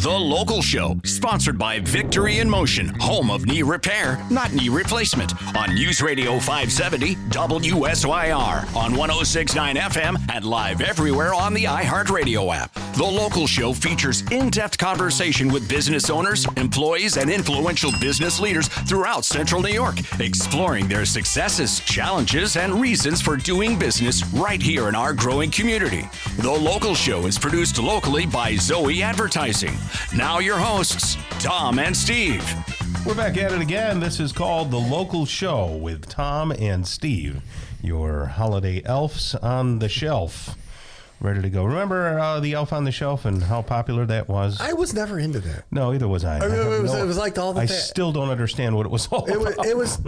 The Local Show, sponsored by Victory in Motion, home of knee repair, not knee replacement, on News Radio 570 WSYR, on 106.9 FM, and live everywhere on the iHeartRadio app. The Local Show features in-depth conversation with business owners, employees, and influential business leaders throughout Central New York, exploring their successes, challenges, and reasons for doing business right here in our growing community. The Local Show is produced locally by Zoe Advertising. Now your hosts, Tom and Steve. We're back at it again. This is called The Local Show with Tom and Steve, your holiday elves on the shelf. Ready to go. Remember the Elf on the Shelf and how popular that was? I was never into that. No, either was I. It was like all the... I still don't understand what it was all about. It was,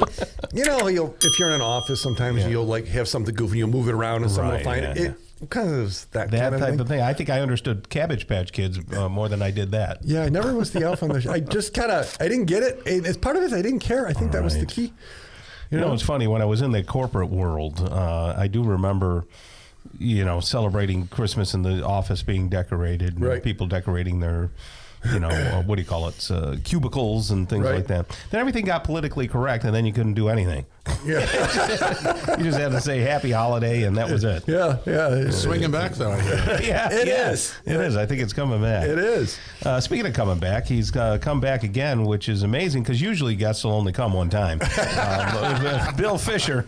you know, if you're in an office, sometimes you'll like have something goofy, you'll move it around and someone will find it. It kind of is that kind of type thing. of thing. I think I understood Cabbage Patch Kids more than I did that. Yeah, I never was the Elf on the Shelf. I just kind of, I didn't get it. As part of it, I didn't care. I think that was the key. You know, it's funny. When I was in the corporate world, I do remember, you know, celebrating Christmas in the office being decorated, and people decorating their, you know, what do you call it, cubicles and things like that. Then everything got politically correct, and then you couldn't do anything. Yeah, you just had to say Happy Holiday, and that was it. Yeah. It's swinging back, though. It is. It is. I think it's coming back. It is. Speaking of coming back, he's come back again, which is amazing because usually guests will only come one time. Bill Fisher,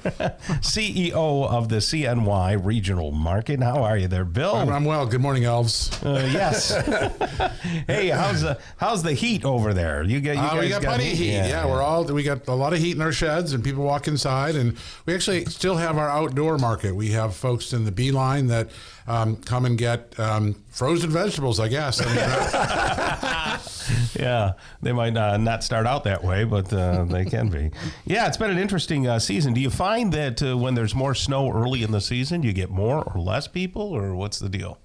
CEO of the CNY Regional Market. How are you there, Bill? I'm well. Good morning, elves. Yes. Hey, how's the heat over there? You guys we got plenty of heat. Yeah, we got a lot of heat in our sheds, and people walk inside, and we actually still have our outdoor market. We have folks in the bee line that come and get frozen vegetables, I guess. Yeah, they might not start out that way, but they can be. Yeah, it's been an interesting season. Do you find that when there's more snow early in the season, you get more or less people, or what's the deal?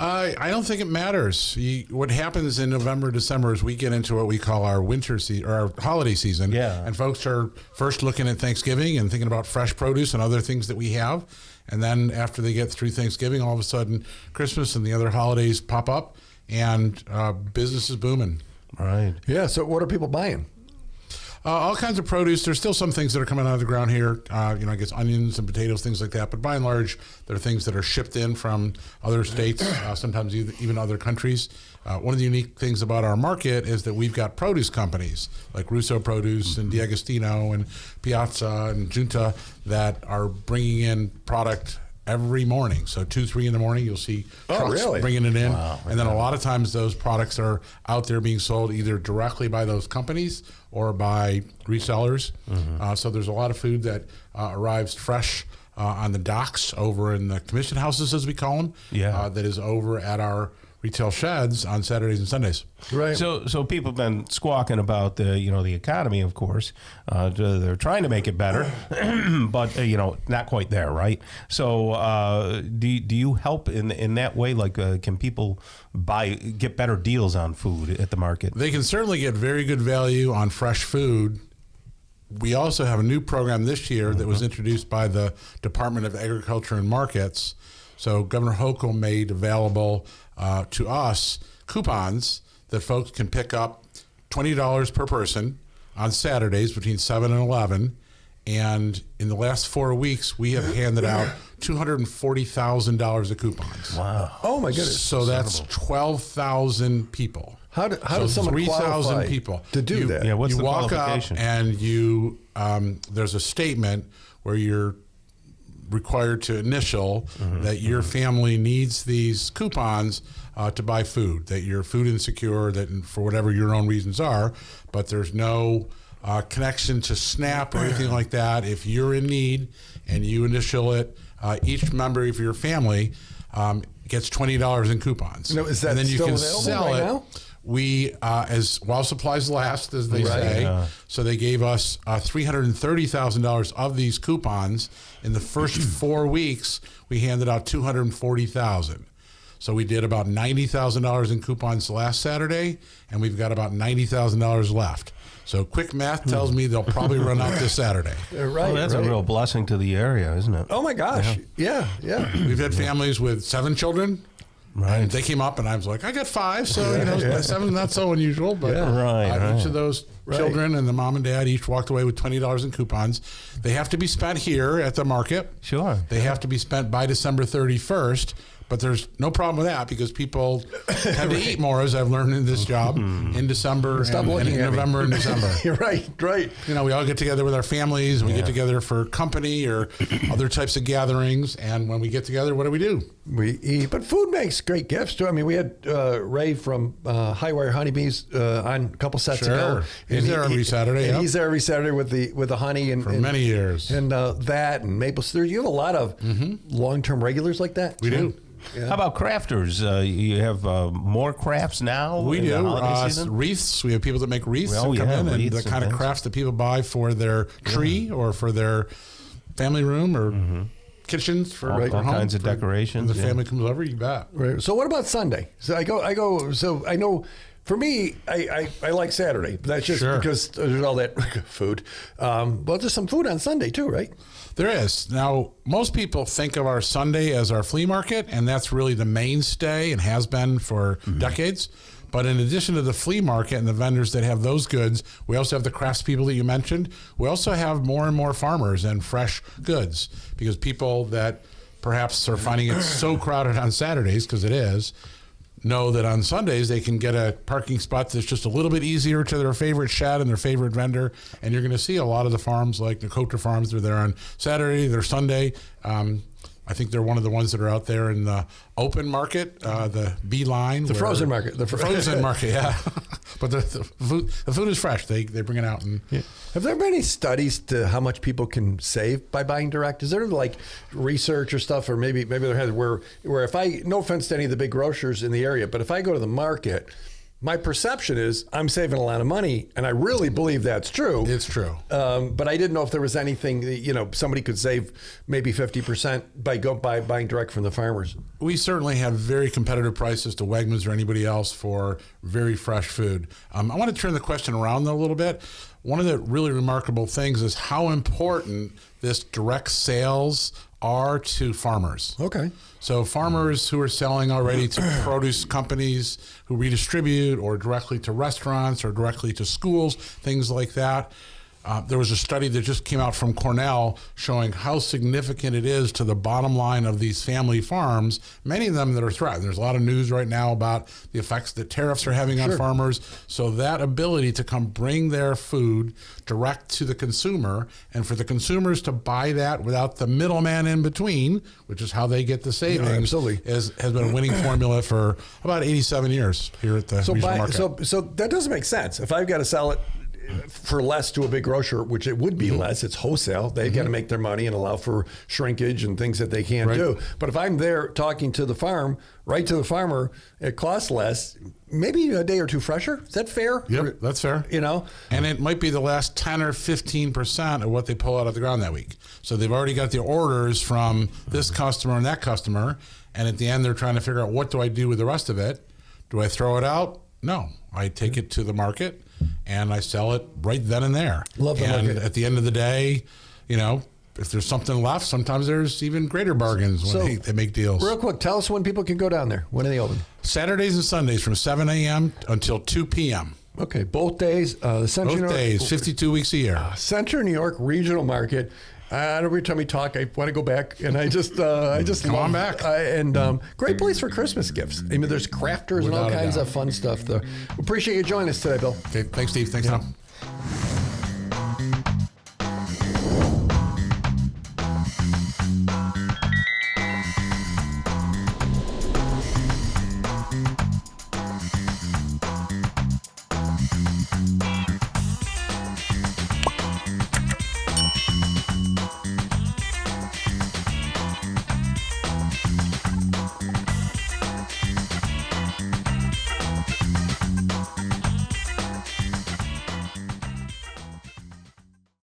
I don't think it matters. What happens in November, December is we get into what we call our winter season or our holiday season. Yeah. And folks are first looking at Thanksgiving and thinking about fresh produce and other things that we have. And then after they get through Thanksgiving, all of a sudden Christmas and the other holidays pop up and business is booming. Right. Yeah. So what are people buying? All kinds of produce. There's still some things that are coming out of the ground here. I guess onions and potatoes, things like that. But by and large, there are things that are shipped in from other states, sometimes even other countries. One of the unique things about our market is that we've got produce companies like Russo Produce and D'Agostino and Piazza and Junta that are bringing in product every morning. So 2-3 in the morning, you'll see trucks bringing it in. Wow. And then a lot of times those products are out there being sold either directly by those companies or by resellers. Mm-hmm. So there's a lot of food that arrives fresh on the docks over in the commission houses, as we call them, that is over at our retail sheds on Saturdays and Sundays. Right. So people have been squawking about the economy, of course. They're trying to make it better, but not quite there, right? So do you help in that way? Like, can people get better deals on food at the market? They can certainly get very good value on fresh food. We also have a new program this year that was introduced by the Department of Agriculture and Markets. So Governor Hochul made available to us coupons that folks can pick up $20 per person on Saturdays between 7 and 11. And in the last 4 weeks, we have handed out $240,000 of coupons. Wow. Oh, my goodness. So that's 12,000 people. How does someone 3,000 people to do that? Yeah, what's you the walk qualification? up and you there's a statement where you're required to initial that your family needs these coupons to buy food, that you're food insecure, that for whatever your own reasons are, but there's no connection to SNAP or anything like that. If you're in need and you initial it, each member of your family gets $20 in coupons. No, is that and then you still can available sell right it. now? We, as while supplies last, as they say, so they gave us $330,000 of these coupons. In the first 4 weeks, we handed out $240,000. So we did about $90,000 in coupons last Saturday, and we've got about $90,000 left. So quick math tells me they'll probably run out this Saturday. Right. Well, that's a real blessing to the area, isn't it? Oh my gosh. Yeah. We've had families with 7 children, Right. And they came up, and I was like, I got 5, so, you know, 7 not so unusual. But each of those children and the mom and dad each walked away with $20 in coupons. They have to be spent here at the market. Sure. They have to be spent by December 31st. But there's no problem with that because people tend to eat more, as I've learned in this job, in December and in November and December. Right. You know, we all get together with our families. We get together for company or other types of gatherings. And when we get together, what do? We eat. But food makes great gifts, too. I mean, we had Ray from High Wire Honeybees on a couple sets ago. He's there every Saturday. And he's there every Saturday with the honey. For many years. And that and maple syrup. You have a lot of long-term regulars like that? We do. Yeah. How about crafters? You have more crafts now? We do. Wreaths. We have people that make wreaths that come in, and the kind of crafts that people buy for their tree or for their family room or kitchens for all kinds of decorations. When the family comes over, you bet. Right. So what about Sunday? So I go. So I know. For me, I like Saturday. That's just because there's all that food. But there's some food on Sunday too, right? There is. Now, most people think of our Sunday as our flea market, and that's really the mainstay and has been for decades. But in addition to the flea market and the vendors that have those goods, we also have the craftspeople that you mentioned. We also have more and more farmers and fresh goods because people that perhaps are finding it so crowded on Saturdays, because it is, know that on Sundays they can get a parking spot that's just a little bit easier to their favorite shed and their favorite vendor. And you're going to see a lot of the farms like the Coulter Farms, they're there on Saturday, they're Sunday. I think they're one of the ones that are out there in the open market, the B line. The frozen market. The frozen market, yeah. But the food is fresh. They bring it out. And Have there been any studies to how much people can save by buying direct? Is there like research or stuff, or maybe there has where if I, no offense to any of the big grocers in the area, but if I go to the market, my perception is I'm saving a lot of money, and I really believe that's true. It's true. But I didn't know if there was anything that, somebody could save maybe 50% by buying direct from the farmers. We certainly have very competitive prices to Wegmans or anybody else for very fresh food. I want to turn the question around though a little bit. One of the really remarkable things is how important this direct sales are to farmers. Okay. So farmers who are selling already to produce companies who redistribute, or directly to restaurants or directly to schools, things like that. There was a study that just came out from Cornell showing how significant it is to the bottom line of these family farms, many of them that are threatened. There's a lot of news right now about the effects that tariffs are having on farmers. So that ability to come bring their food direct to the consumer, and for the consumers to buy that without the middleman in between, which is how they get the savings, has been a winning formula for about 87 years here at the regional market. So that doesn't make sense. If I've got to sell it for less to a big grocer, which it would be less, it's wholesale. They've got to make their money and allow for shrinkage and things that they can't do. But if I'm there talking to the farm, right to the farmer, it costs less, maybe a day or two fresher. Is that fair? Yep, that's fair. And it might be the last 10 or 15% of what they pull out of the ground that week. So they've already got the orders from this customer and that customer, and at the end they're trying to figure out, what do I do with the rest of it? Do I throw it out? No. I take it to the market and I sell it right then and there. Love the market. At the end of the day, if there's something left, sometimes there's even greater bargains when they make deals. Real quick, tell us when people can go down there. When are they open? Saturdays and Sundays from 7 a.m. until 2 p.m. Okay, both days. Both days, 52 weeks a year. Central New York Regional Market. Every time we talk, I want to go back, and I just come on back. Great place for Christmas gifts. I mean, there's crafters and all kinds of fun stuff. Appreciate you joining us today, Bill. Okay, thanks, Steve. Thanks, Tom.